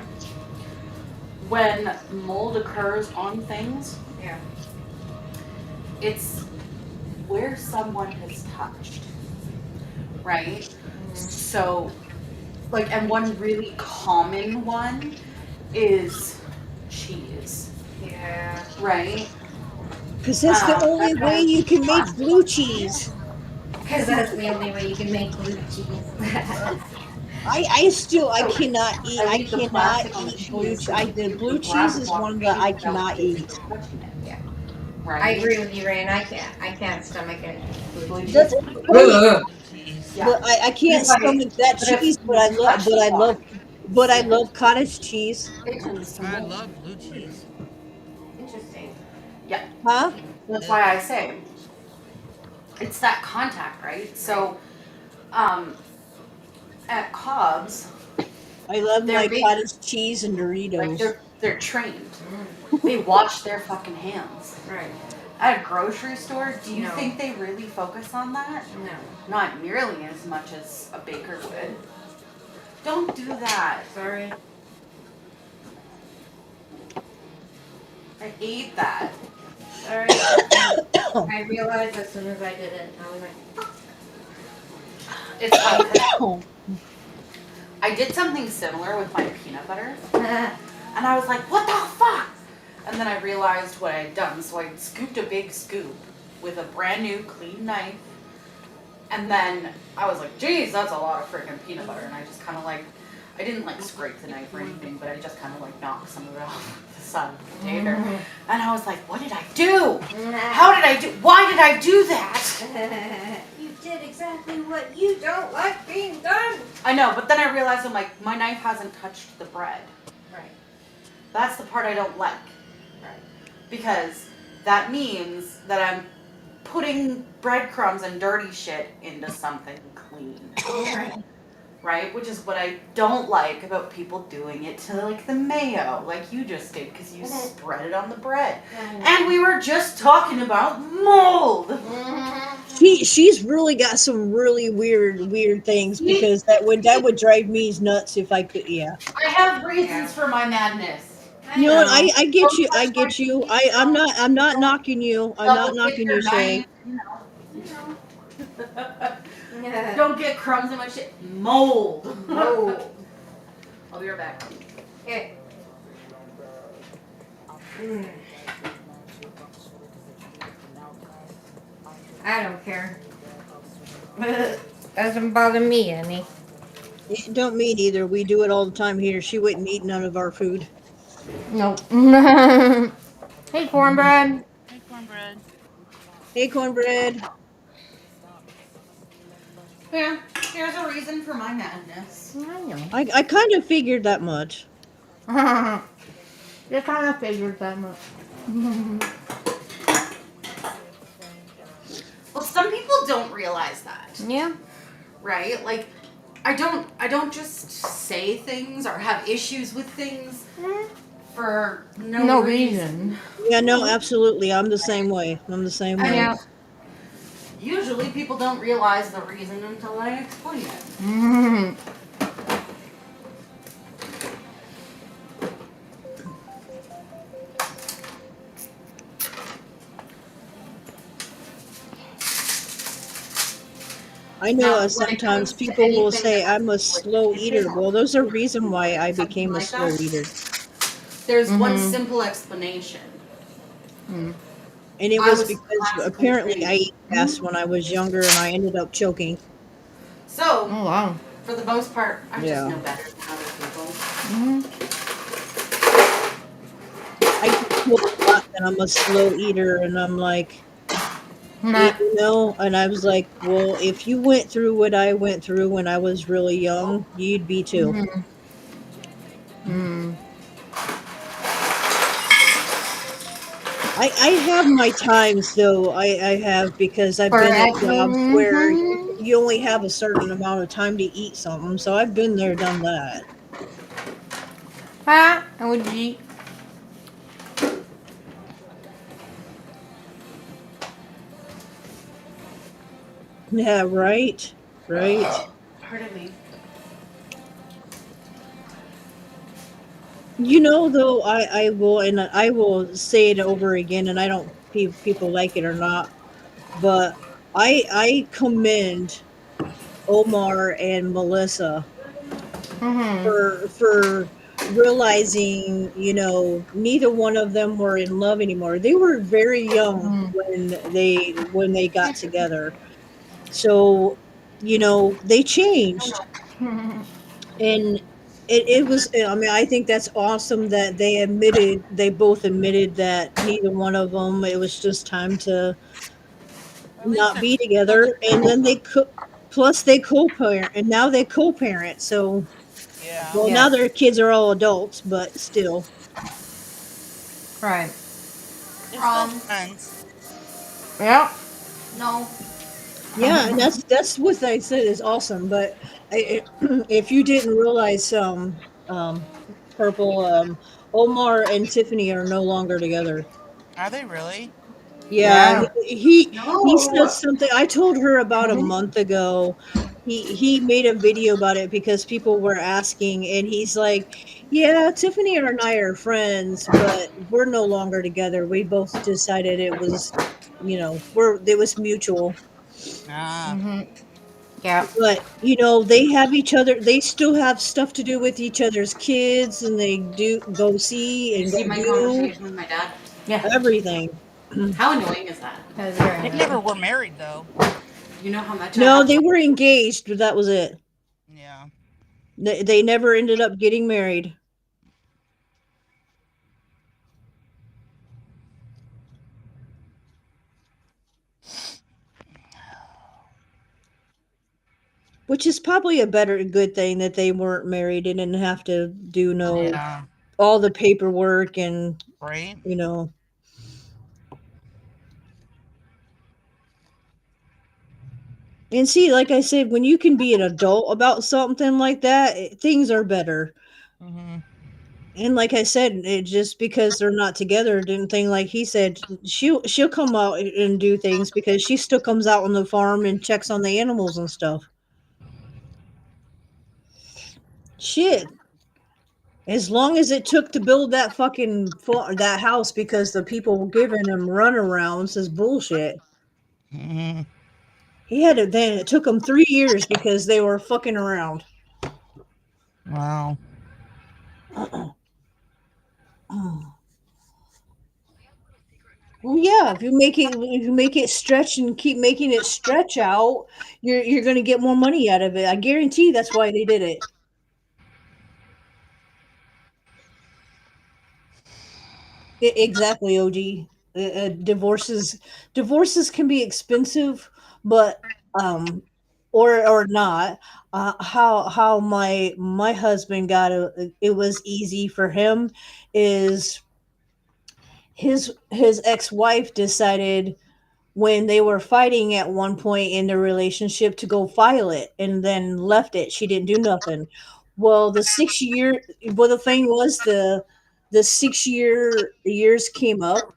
when mold occurs on things, Yeah. it's where someone has touched, right? So, like, and one really common one is cheese, Yeah. right? Because that's the only way you can make Because blue cheese. Because that's the only way you can make blue cheese. I So, cannot eat. I I leave the cannot plastic on the eat blue. cheese so you The can blue grab cheese the is block one of that cheese I without cannot physically eat. touching it. Yeah. Right? I agree with you, Ray, and I can't stomach any blue Blue cheese. That's, cheese. Blue cheese. Yeah. but I can't If I- stomach that But if cheese. But you I love. touch the block, But I love cottage cheese. it tends to I mold. love blue cheese. Interesting. Yeah. Huh? That's why I say it's that contact, right? So, at Cobb's, I love they're my big, cottage cheese and like Doritos. they're trained. They wash their fucking hands. Right. At a grocery store, do you No. think they really focus on that? No. Not nearly as much as a baker would. Don't do that. Sorry. I hate that. Sorry. I realized as soon as I did it, I was like, It's fun 'cause Oh, I did something similar with my peanut butter, and I was like, what the fuck? And then I realized what I had done, so I scooped a big scoop with a brand new clean knife, and then I was like, geez, that's a lot of freaking peanut butter, and I just kind of like, I didn't like scrape the knife or anything, but I just kind of like knocked some of it off the side of the container, and I was like, what did I do? How did I do? Why did I do that? you did exactly what you don't like being done. I know, but then I realized I'm like, my knife hasn't touched the bread. Right. That's the part I don't like. Right. Because that means that I'm putting breadcrumbs and dirty shit into something clean. Right. Right? Which is what I don't like about people doing it to like the mayo, like you just did, because you spread it on the bread. And we were just talking about mold. she's really got some really weird things, because that would drive me nuts if I could. Yeah. I have reasons for my madness. You know what? I get you. I get you. I'm not knocking you. I'm not Double dip knocking your you, Shay. knife, Don't get crumbs in my shit. Mold. Mold. I'll be right back. Okay. I don't care. Doesn't bother me any. It don't mean either. We do it all the time here. She wouldn't eat none of our food. Nope. Hey, cornbread. Hey, cornbread. Hey, cornbread. Yeah, here's a reason for my madness. I know. I kind of figured that much. You kind of figured that much. Well, some people don't realize that, Yeah. right? Like, I don't just say things or have issues with things for no No reason. reason. Yeah, no, absolutely. I'm the same way. I'm the same way. And Yeah. usually people don't realize the reason until I explain it. Mm-hmm. I know Now, when it sometimes comes to people will anything that say has I'm to a do with slow eater. kitchen Well, there's a reason why I something became a like that, slow eater. there's one Mm-hmm. simple explanation. And it I was was because classically apparently I trained. ate fast when I was younger and I ended up choking. So, Oh wow. for the most part, I just Yeah. know better than other people. Mm-hmm. I get told a lot that I'm a slow eater, and I'm like, Nah. and I was like, well, if you went through what I went through when I was really young, you'd be too. Mm-hmm. Mm. I have my times though. I have because I've For been at actual. jobs where Mm-hmm. you only have a certain amount of time to eat something. So I've been there, done that. Ah, OG. Yeah, right, right. Pardon me. Though I will, and I will say it over again, and I don't people like it or not, but I commend Omar and Melissa Mm-hmm. for realizing, neither one of them were in love anymore. They were very young when they got together. So, they changed. And it was, I mean, I think that's awesome that they both admitted that neither one of them, it was just time to At least not they're be still together. And together, then though. plus they co-parent, and now they co-parent. So, Yeah. well, now Yes. their kids are all adults, but still. Right. They're still Wrong. friends. Yep. No. Yeah, and that's what I said is awesome. But if you didn't realize, Purple, Omar and Tiffany are no longer together. Are they really? Yeah, Yeah. he said No. something. I told her about a month ago. He made a video about it because people were asking, and he's like, "Yeah, Tiffany and I are friends, but we're no longer together. We both decided it was, it was mutual." Ah. Mm-hmm. Yep. But they have each other. They still have stuff to do with each other's kids, and they do go see You and go see my do conversation with my dad? Yeah. everything. How annoying is that? That was very They never annoying. were married, though. You know how much I No, have they to. were engaged, but that was it. Yeah. They never ended up getting married, which is probably a better good thing that they weren't married and didn't have to do no Yeah. all the paperwork and Right? you know and see, like I said, when you can be an adult about something like that, things are better. Mm-hmm. And like I said, it just because they're not together didn't think, like he said, she'll come out and do things because she still comes out on the farm and checks on the animals and stuff. Shit, as long as it took to build that that house because the people were giving him runarounds is bullshit. Mm-hmm. He had it then. It took him 3 years because they were fucking around. Wow. Well, yeah. If you make it stretch and keep making it stretch out, you're gonna get more money out of it. I guarantee that's why they did it. Exactly, OG. Divorces can be expensive, but or not. How my husband it was easy for him is his ex-wife decided when they were fighting at one point in their relationship to go file it and then left it. She didn't do nothing. Well, the thing was the 6 years came up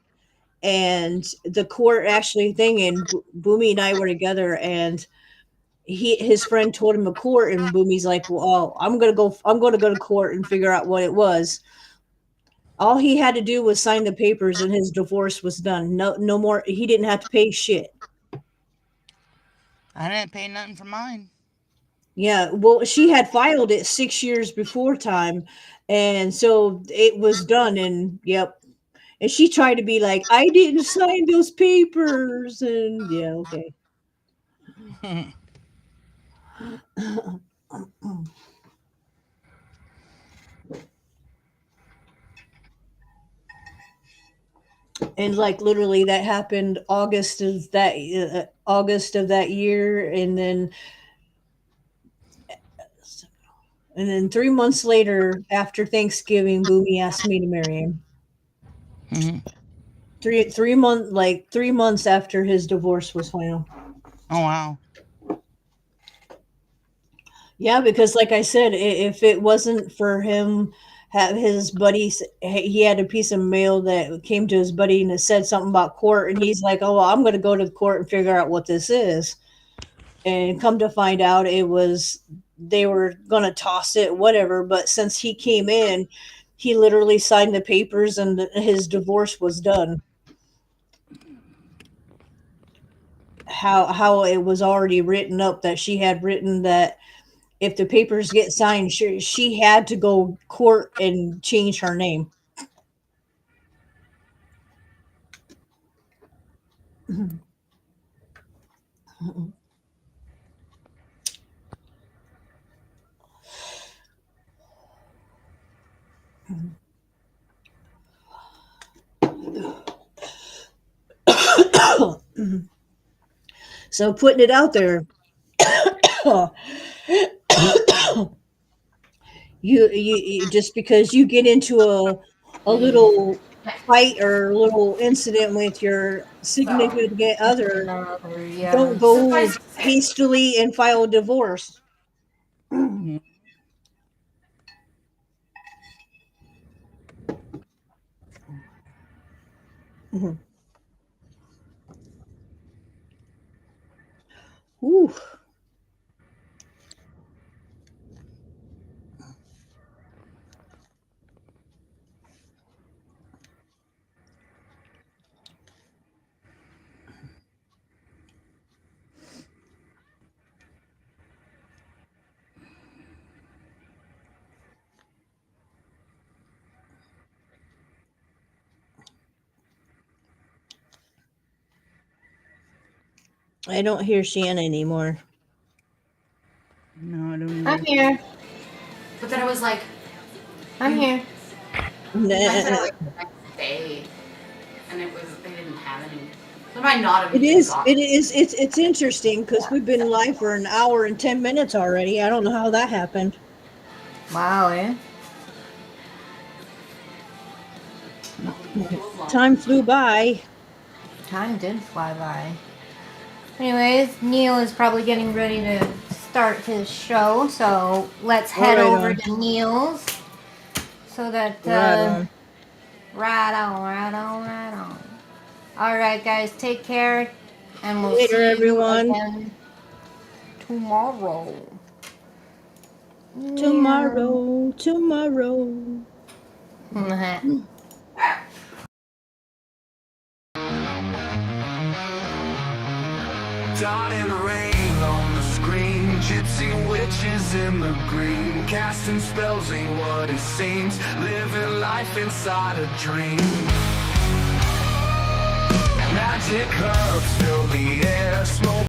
and the court actually thing and Boomy and I were together and his friend told him to court and Boomy's like, well, I'm gonna go to court and figure out what it was. All he had to do was sign the papers and his divorce was done. No more. He didn't have to pay shit. I didn't pay nothing for mine. Yeah, well, she had filed it 6 years before time, and so it was done. And yep, and she tried to be like, "I didn't sign those papers," and yeah, okay. And like literally, that happened August of that year, and then 3 months later, after Thanksgiving, Boomy asked me to marry him. Mhm. 3 months after his divorce was final. Oh wow. Yeah, because like I said, if it wasn't for him, have his buddies, he had a piece of mail that came to his buddy and it said something about court, and he's like, "Oh, well, I'm going to go to the court and figure out what this is." And come to find out, it was they were going to toss it, whatever. But since he came in, he literally signed the papers, and his divorce was done. How it was already written up that she had written that if the papers get signed, she had to go court and change her name. So putting it out there, you just because you get into a little fight or a little incident with your So, significant other, Yeah. don't go suffice to say, hastily and file a divorce. Mhm. Whew. I don't hear Shanna anymore. No, I don't I'm either. here. but then it was like, I'm here. you mentioned it Nah. like the next day, and it was, they didn't have any. They might not have It even is. got It is. It's interesting because we've been live for an hour and 10 minutes already. I don't know how that happened. Wow, eh? Time flew by. Time did fly by. Anyways, Neil is probably getting ready to start his show, so let's All head right over on. to Neil's so that, Right on. right on, right on, right on. Alright, guys, take care, and we'll Later, see you everyone. again tomorrow. Meow. Tomorrow. Tomorrow. Dot in the rain on the screen, gypsy witches in the green, casting spells ain't what it seems, living life inside a dream. Magic herbs fill the air, smoke